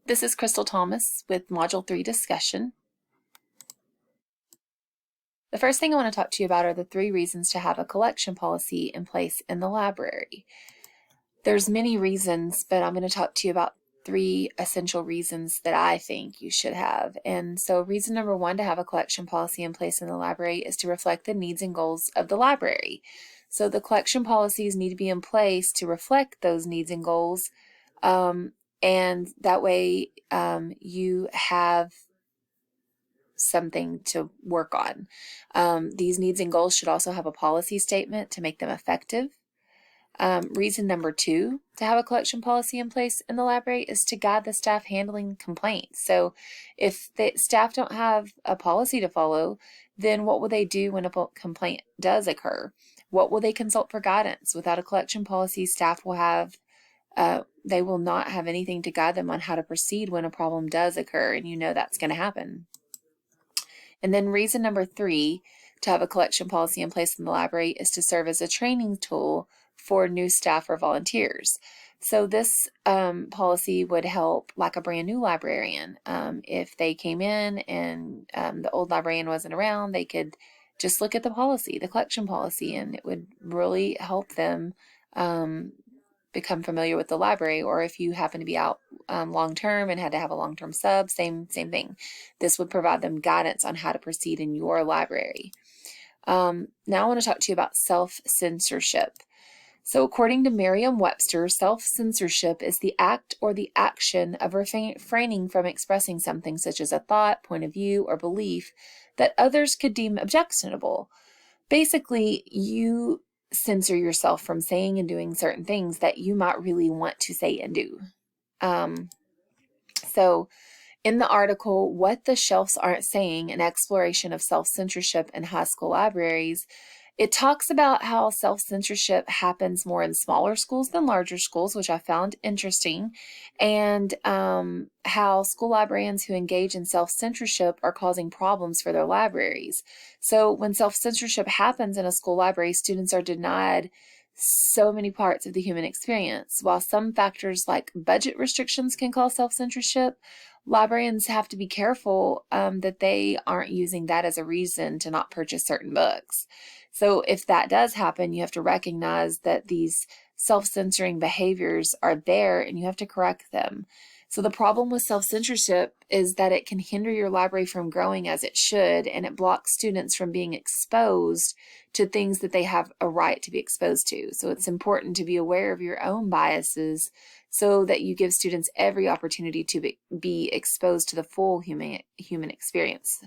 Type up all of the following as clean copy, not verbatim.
This is Crystal Thomas with Module 3 discussion. The first thing I want to talk to you about are the 3 reasons to have a collection policy in place in the library. There's many reasons, but I'm going to talk to you about 3 essential reasons that I think you should have. And so reason number 1 to have a collection policy in place in the library is to reflect the needs and goals of the library. So the collection policies need to be in place to reflect those needs and goals. And that way you have something to work on. These needs and goals should also have a policy statement to make them effective. Reason number 2 to have a collection policy in place in the library is to guide the staff handling complaints. So if the staff don't have a policy to follow, then what will they do when a complaint does occur? What will they consult for guidance? Without a collection policy, staff will have they will not have anything to guide them on how to proceed when a problem does occur, and you know that's going to happen. And then reason number 3 to have a collection policy in place in the library is to serve as a training tool for new staff or volunteers. So this policy would help like a brand new librarian. If they came in and the old librarian wasn't around, they could just look at the policy, the collection policy, and it would really help them become familiar with the library. Or if you happen to be out long-term and had to have a long-term sub, same thing. This would provide them guidance on how to proceed in your library. Now I want to talk to you about self-censorship. So according to Merriam-Webster, self-censorship is the act or the action of refraining from expressing something such as a thought, point of view, or belief that others could deem objectionable. Basically, you censor yourself from saying and doing certain things that you might really want to say and do. So in the article, What the Shelves Aren't Saying, an exploration of self-censorship in high school libraries, it talks about how self-censorship happens more in smaller schools than larger schools, which I found interesting, and how school librarians who engage in self-censorship are causing problems for their libraries. So when self-censorship happens in a school library, students are denied so many parts of the human experience. While some factors like budget restrictions can cause self-censorship, librarians have to be careful that they aren't using that as a reason to not purchase certain books. So if that does happen, you have to recognize that these self-censoring behaviors are there and you have to correct them. So the problem with self-censorship is that it can hinder your library from growing as it should, and it blocks students from being exposed to things that they have a right to be exposed to. So it's important to be aware of your own biases so that you give students every opportunity to be exposed to the full human experience.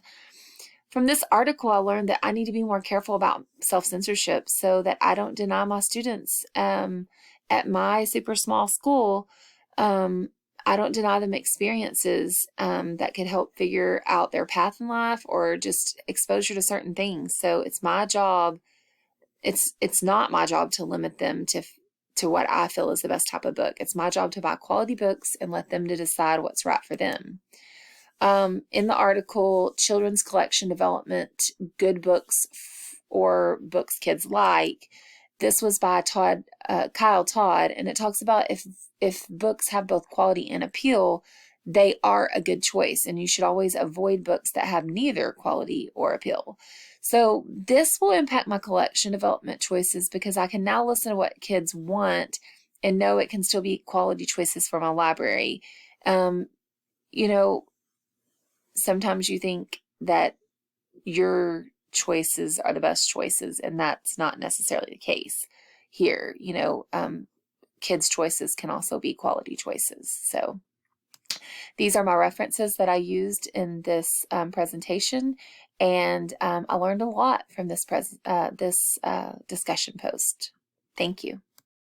From this article, I learned that I need to be more careful about self-censorship so that I don't deny my students at my super small school. I don't deny them experiences that could help figure out their path in life or just exposure to certain things. So it's my job. It's not my job to limit them to what I feel is the best type of book. It's my job to buy quality books and let them to decide what's right for them. In the article, Children's Collection Development, Good Books or Books Kids Like, this was by Kyle Todd, and it talks about if books have both quality and appeal, they are a good choice, and you should always avoid books that have neither quality or appeal. So this will impact my collection development choices because I can now listen to what kids want and know it can still be quality choices for my library. Sometimes you think that your choices are the best choices, and that's not necessarily the case here. Kids' choices can also be quality choices. So these are my references that I used in this presentation, and I learned a lot from this discussion post. Thank you.